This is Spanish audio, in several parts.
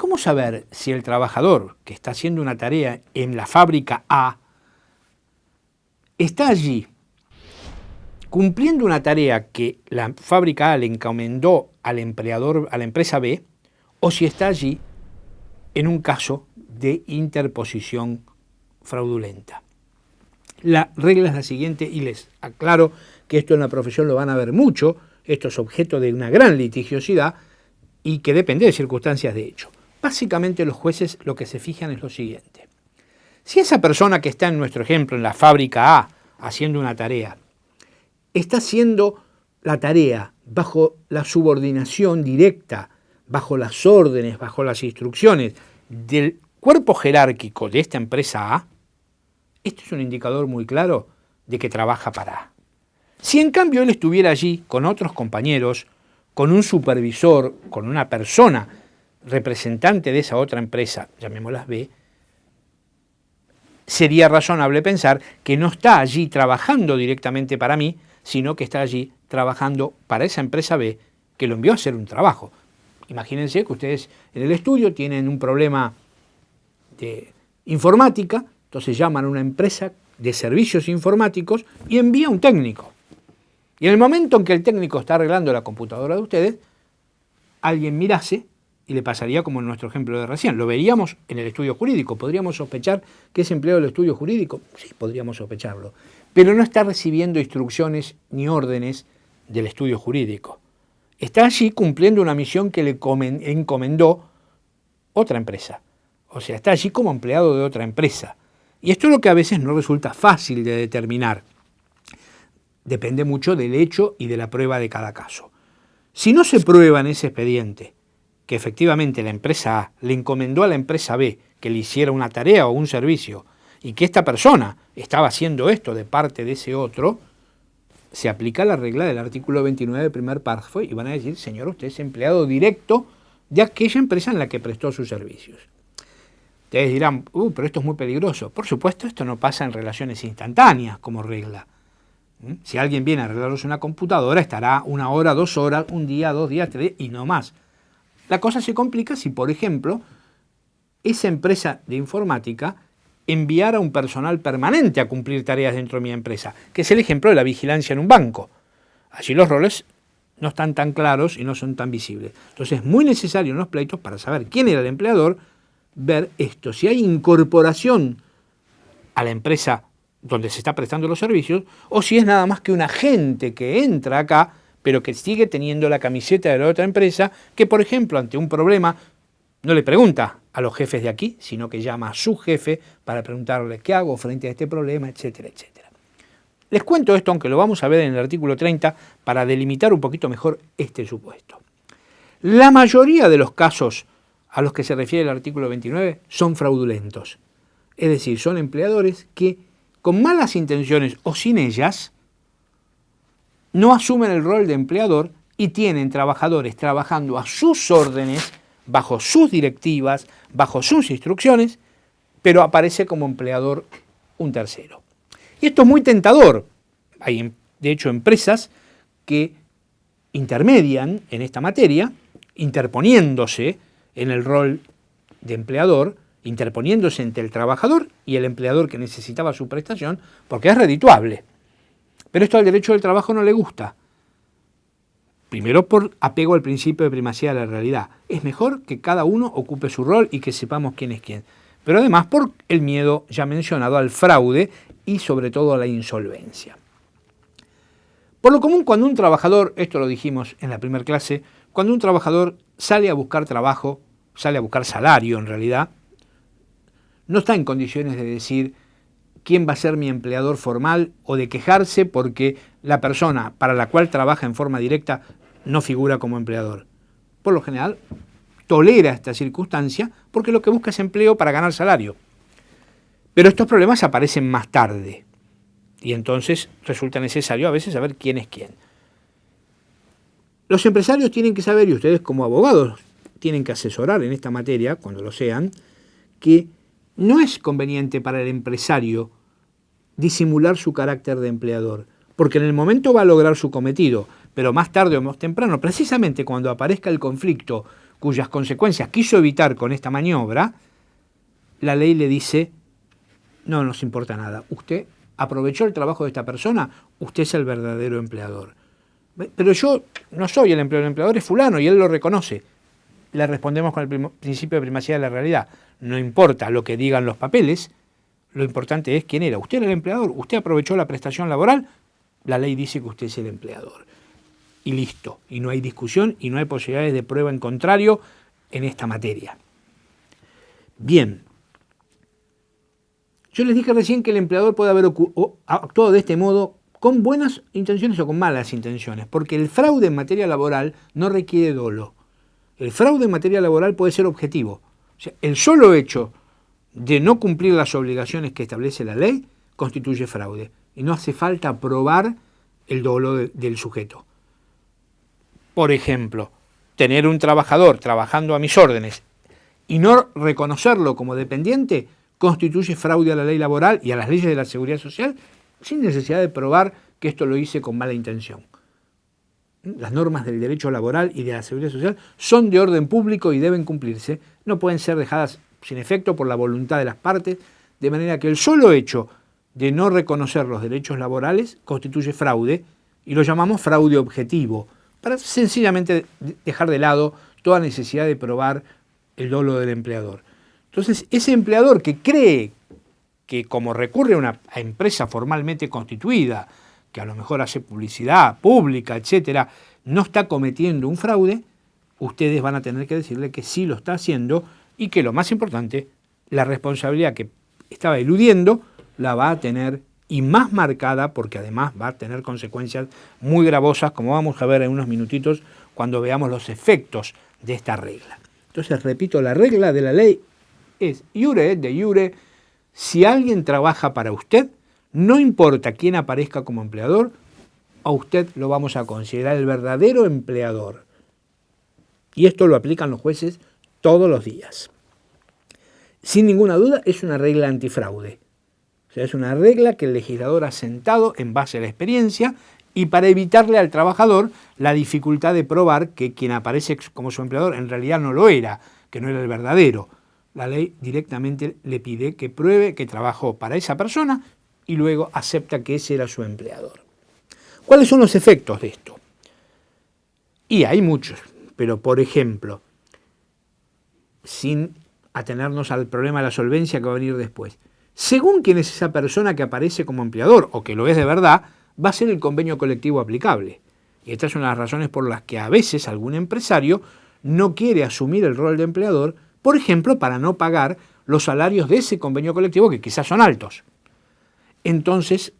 ¿Cómo saber si el trabajador que está haciendo una tarea en la fábrica A está allí cumpliendo una tarea que la fábrica A le encomendó al empleador, a la empresa B, o si está allí en un caso de interposición fraudulenta? La regla es la siguiente, y les aclaro que esto en la profesión lo van a ver mucho, esto es objeto de una gran litigiosidad y que depende de circunstancias de hecho. Básicamente los jueces lo que se fijan es lo siguiente. Si esa persona que está en nuestro ejemplo en la fábrica A haciendo una tarea, está haciendo la tarea bajo la subordinación directa, bajo las órdenes, bajo las instrucciones del cuerpo jerárquico de esta empresa A, esto es un indicador muy claro de que trabaja para A. Si en cambio él estuviera allí con otros compañeros, con un supervisor, con una persona representante de esa otra empresa, llamémoslas B, sería razonable pensar que no está allí trabajando directamente para mí, sino que está allí trabajando para esa empresa B que lo envió a hacer un trabajo. Imagínense que ustedes en el estudio tienen un problema de informática, entonces llaman a una empresa de servicios informáticos y envía un técnico. Y en el momento en que el técnico está arreglando la computadora de ustedes, alguien mirase y le pasaría como en nuestro ejemplo de recién. Lo veríamos en el estudio jurídico. ¿Podríamos sospechar que es empleado del estudio jurídico? Sí, podríamos sospecharlo. Pero no está recibiendo instrucciones ni órdenes del estudio jurídico. Está allí cumpliendo una misión que le encomendó otra empresa. O sea, está allí como empleado de otra empresa. Y esto es lo que a veces no resulta fácil de determinar. Depende mucho del hecho y de la prueba de cada caso. Si no se prueba en ese expediente que efectivamente la empresa A le encomendó a la empresa B que le hiciera una tarea o un servicio y que esta persona estaba haciendo esto de parte de ese otro, se aplica la regla del artículo 29 del primer párrafo y van a decir, señor, usted es empleado directo de aquella empresa en la que prestó sus servicios. Ustedes dirán, pero esto es muy peligroso. Por supuesto, esto no pasa en relaciones instantáneas como regla. Si alguien viene a arreglarnos una computadora, estará 1 hora, 2 horas, 1 día, 2 días, 3 y no más. La cosa se complica si, por ejemplo, esa empresa de informática enviara un personal permanente a cumplir tareas dentro de mi empresa, que es el ejemplo de la vigilancia en un banco. Allí los roles no están tan claros y no son tan visibles. Entonces es muy necesario en los pleitos, para saber quién era el empleador, ver esto, si hay incorporación a la empresa donde se está prestando los servicios, o si es nada más que un agente que entra acá, pero que sigue teniendo la camiseta de la otra empresa, que por ejemplo ante un problema no le pregunta a los jefes de aquí, sino que llama a su jefe para preguntarle qué hago frente a este problema, etcétera, etcétera. Les cuento esto, aunque lo vamos a ver en el artículo 30, para delimitar un poquito mejor este supuesto. La mayoría de los casos a los que se refiere el artículo 29 son fraudulentos. Es decir, son empleadores que, con malas intenciones o sin ellas, no asumen el rol de empleador y tienen trabajadores trabajando a sus órdenes, bajo sus directivas, bajo sus instrucciones, pero aparece como empleador un tercero. Y esto es muy tentador. Hay, de hecho, empresas que intermedian en esta materia, interponiéndose en el rol de empleador, interponiéndose entre el trabajador y el empleador que necesitaba su prestación, porque es redituable. Pero esto al derecho del trabajo no le gusta. Primero por apego al principio de primacía de la realidad. Es mejor que cada uno ocupe su rol y que sepamos quién es quién. Pero además por el miedo ya mencionado al fraude y sobre todo a la insolvencia. Por lo común, cuando un trabajador, esto lo dijimos en la primera clase, cuando un trabajador sale a buscar trabajo, sale a buscar salario en realidad, no está en condiciones de decir quién va a ser mi empleador formal o de quejarse porque la persona para la cual trabaja en forma directa no figura como empleador. Por lo general, tolera esta circunstancia porque lo que busca es empleo para ganar salario. Pero estos problemas aparecen más tarde y entonces resulta necesario a veces saber quién es quién. Los empresarios tienen que saber, y ustedes como abogados tienen que asesorar en esta materia, cuando lo sean, que no es conveniente para el empresario disimular su carácter de empleador, porque en el momento va a lograr su cometido, pero más tarde o más temprano, precisamente cuando aparezca el conflicto cuyas consecuencias quiso evitar con esta maniobra, la ley le dice, no nos importa nada, usted aprovechó el trabajo de esta persona, usted es el verdadero empleador. Pero yo no soy el empleador es fulano y él lo reconoce. Le respondemos con el principio de primacía de la realidad. No importa lo que digan los papeles, lo importante es quién era. Usted era el empleador, usted aprovechó la prestación laboral, la ley dice que usted es el empleador. Y listo, y no hay discusión y no hay posibilidades de prueba en contrario en esta materia. Bien, yo les dije recién que el empleador puede haber actuado de este modo con buenas intenciones o con malas intenciones, porque el fraude en materia laboral no requiere dolo. El fraude en materia laboral puede ser objetivo. O sea, el solo hecho de no cumplir las obligaciones que establece la ley constituye fraude. Y no hace falta probar el dolo del sujeto. Por ejemplo, tener un trabajador trabajando a mis órdenes y no reconocerlo como dependiente constituye fraude a la ley laboral y a las leyes de la seguridad social sin necesidad de probar que esto lo hice con mala intención. Las normas del derecho laboral y de la seguridad social son de orden público y deben cumplirse. No pueden ser dejadas sin efecto por la voluntad de las partes, de manera que el solo hecho de no reconocer los derechos laborales constituye fraude y lo llamamos fraude objetivo, para sencillamente dejar de lado toda necesidad de probar el dolo del empleador. Entonces, ese empleador que cree que como recurre a una empresa formalmente constituida, que a lo mejor hace publicidad pública, etcétera, no está cometiendo un fraude, ustedes van a tener que decirle que sí lo está haciendo y que lo más importante, la responsabilidad que estaba eludiendo la va a tener y más marcada porque además va a tener consecuencias muy gravosas, como vamos a ver en unos minutitos cuando veamos los efectos de esta regla. Entonces, repito, la regla de la ley es iure et de iure. Si alguien trabaja para usted, no importa quién aparezca como empleador, a usted lo vamos a considerar el verdadero empleador. Y esto lo aplican los jueces todos los días. Sin ninguna duda es una regla antifraude. O sea, es una regla que el legislador ha sentado en base a la experiencia y para evitarle al trabajador la dificultad de probar que quien aparece como su empleador en realidad no lo era, que no era el verdadero. La ley directamente le pide que pruebe que trabajó para esa persona y luego acepta que ese era su empleador. ¿Cuáles son los efectos de esto? Y hay muchos, pero por ejemplo, sin atenernos al problema de la solvencia que va a venir después, según quién es esa persona que aparece como empleador o que lo es de verdad, va a ser el convenio colectivo aplicable. Y esta es una de las razones por las que a veces algún empresario no quiere asumir el rol de empleador, por ejemplo, para no pagar los salarios de ese convenio colectivo que quizás son altos. Entonces,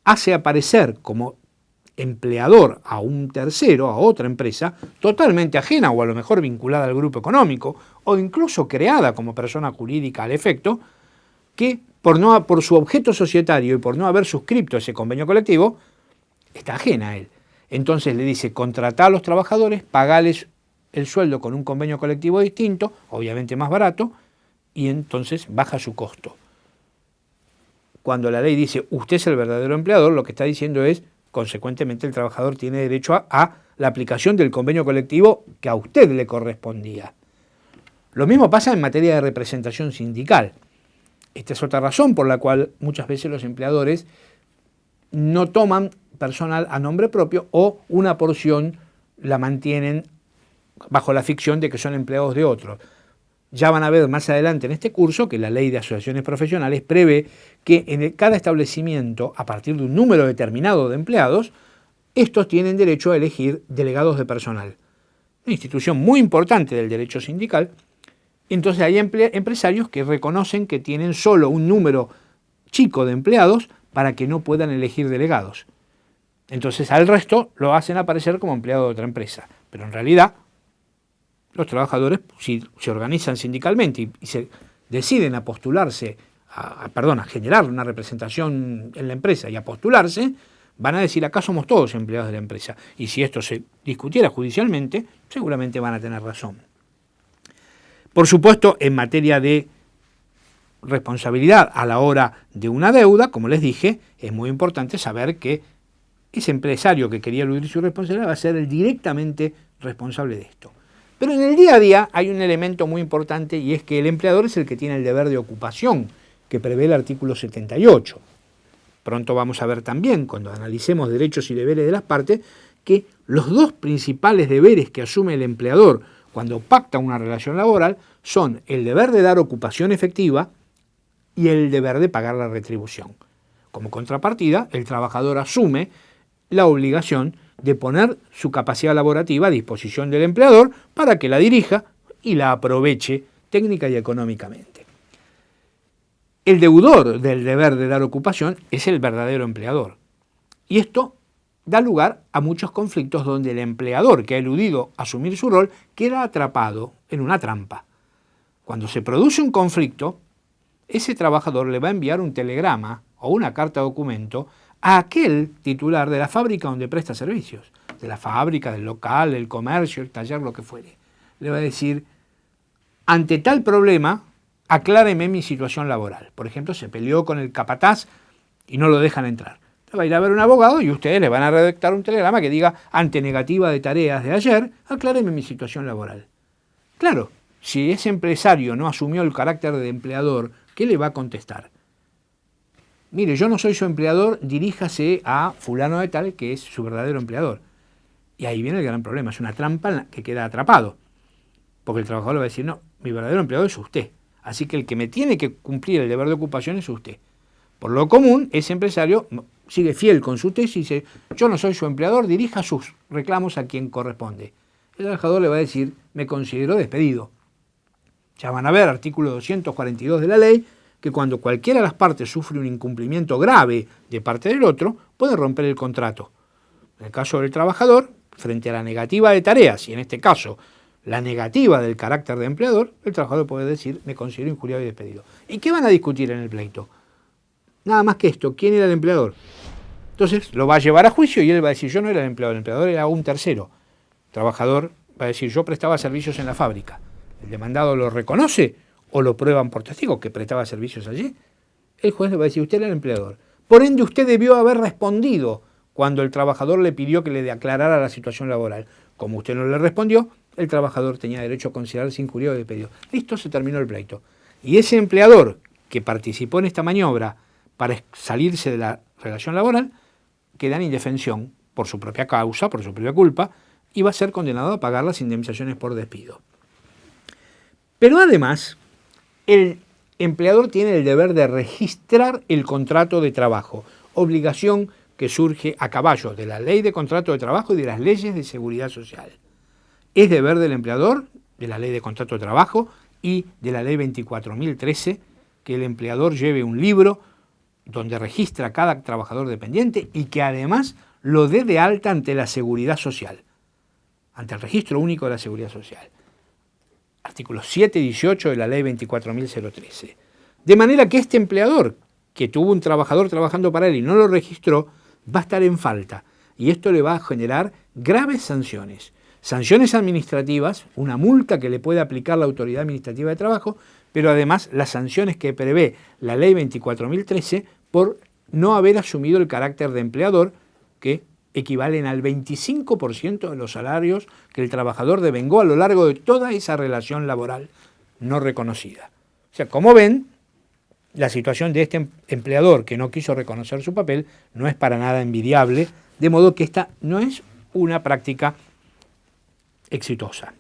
hace aparecer como empleador a un tercero, a otra empresa, totalmente ajena o a lo mejor vinculada al grupo económico o incluso creada como persona jurídica al efecto, que por su objeto societario y por no haber suscrito ese convenio colectivo, está ajena a él. Entonces le dice, contratá a los trabajadores, pagales el sueldo con un convenio colectivo distinto, obviamente más barato, y entonces baja su costo. Cuando la ley dice, usted es el verdadero empleador, lo que está diciendo es, consecuentemente el trabajador tiene derecho a la aplicación del convenio colectivo que a usted le correspondía. Lo mismo pasa en materia de representación sindical. Esta es otra razón por la cual muchas veces los empleadores no toman personal a nombre propio o una porción la mantienen bajo la ficción de que son empleados de otros. Ya van a ver más adelante en este curso que la ley de asociaciones profesionales prevé que en cada establecimiento, a partir de un número determinado de empleados, estos tienen derecho a elegir delegados de personal. Una institución muy importante del derecho sindical. Entonces hay empresarios que reconocen que tienen solo un número chico de empleados para que no puedan elegir delegados. Entonces al resto lo hacen aparecer como empleado de otra empresa. Pero en realidad los trabajadores, si se organizan sindicalmente y se deciden a postularse, a generar una representación en la empresa y a postularse, van a decir acá somos todos empleados de la empresa. Y si esto se discutiera judicialmente, seguramente van a tener razón. Por supuesto, en materia de responsabilidad a la hora de una deuda, como les dije, es muy importante saber que ese empresario que quería eludir su responsabilidad va a ser el directamente responsable de esto. Pero en el día a día hay un elemento muy importante y es que el empleador es el que tiene el deber de ocupación que prevé el artículo 78. Pronto vamos a ver también, cuando analicemos derechos y deberes de las partes, que los dos principales deberes que asume el empleador cuando pacta una relación laboral son el deber de dar ocupación efectiva y el deber de pagar la retribución. Como contrapartida, el trabajador asume la obligación de poner su capacidad laborativa a disposición del empleador para que la dirija y la aproveche técnica y económicamente. El deudor del deber de dar ocupación es el verdadero empleador. Y esto da lugar a muchos conflictos donde el empleador que ha eludido asumir su rol queda atrapado en una trampa. Cuando se produce un conflicto, ese trabajador le va a enviar un telegrama o una carta documento a aquel titular de la fábrica donde presta servicios, de la fábrica, del local, del comercio, el taller, lo que fuere. Le va a decir, ante tal problema, acláreme mi situación laboral. Por ejemplo, se peleó con el capataz y no lo dejan entrar. Va a ir a ver un abogado y ustedes le van a redactar un telegrama que diga, ante negativa de tareas de ayer, acláreme mi situación laboral. Claro, si ese empresario no asumió el carácter de empleador, ¿qué le va a contestar? Mire, yo no soy su empleador, diríjase a fulano de tal, que es su verdadero empleador. Y ahí viene el gran problema, es una trampa en la que queda atrapado. Porque el trabajador le va a decir, no, mi verdadero empleador es usted. Así que el que me tiene que cumplir el deber de ocupación es usted. Por lo común, ese empresario sigue fiel con su tesis y dice, yo no soy su empleador, dirija sus reclamos a quien corresponde. El trabajador le va a decir, me considero despedido. Ya van a ver, artículo 242 de la ley, que cuando cualquiera de las partes sufre un incumplimiento grave de parte del otro, puede romper el contrato. En el caso del trabajador, frente a la negativa de tareas, y en este caso la negativa del carácter de empleador, el trabajador puede decir, me considero injuriado y despedido. ¿Y qué van a discutir en el pleito? Nada más que esto, ¿quién era el empleador? Entonces lo va a llevar a juicio y él va a decir, yo no era el empleador era un tercero. El trabajador va a decir, yo prestaba servicios en la fábrica. ¿El demandado lo reconoce o lo prueban por testigos que prestaba servicios allí? El juez le va a decir, usted era el empleador. Por ende, usted debió haber respondido cuando el trabajador le pidió que le aclarara la situación laboral. Como usted no le respondió, el trabajador tenía derecho a considerarse injuriado y despedido. Listo, se terminó el pleito. Y ese empleador que participó en esta maniobra para salirse de la relación laboral, queda en indefensión por su propia causa, por su propia culpa, y va a ser condenado a pagar las indemnizaciones por despido. Pero además, el empleador tiene el deber de registrar el contrato de trabajo, obligación que surge a caballo de la ley de contrato de trabajo y de las leyes de seguridad social. Es deber del empleador, de la ley de contrato de trabajo y de la ley 24.013, que el empleador lleve un libro donde registra a cada trabajador dependiente y que además lo dé de alta ante la seguridad social, ante el registro único de la seguridad social. Artículos 7 y 18 de la ley 24.013. De manera que este empleador, que tuvo un trabajador trabajando para él y no lo registró, va a estar en falta. Y esto le va a generar graves sanciones. Sanciones administrativas, una multa que le puede aplicar la Autoridad Administrativa de Trabajo, pero además las sanciones que prevé la ley 24.013 por no haber asumido el carácter de empleador, que equivalen al 25% de los salarios que el trabajador devengó a lo largo de toda esa relación laboral no reconocida. O sea, como ven, la situación de este empleador que no quiso reconocer su papel no es para nada envidiable, de modo que esta no es una práctica exitosa.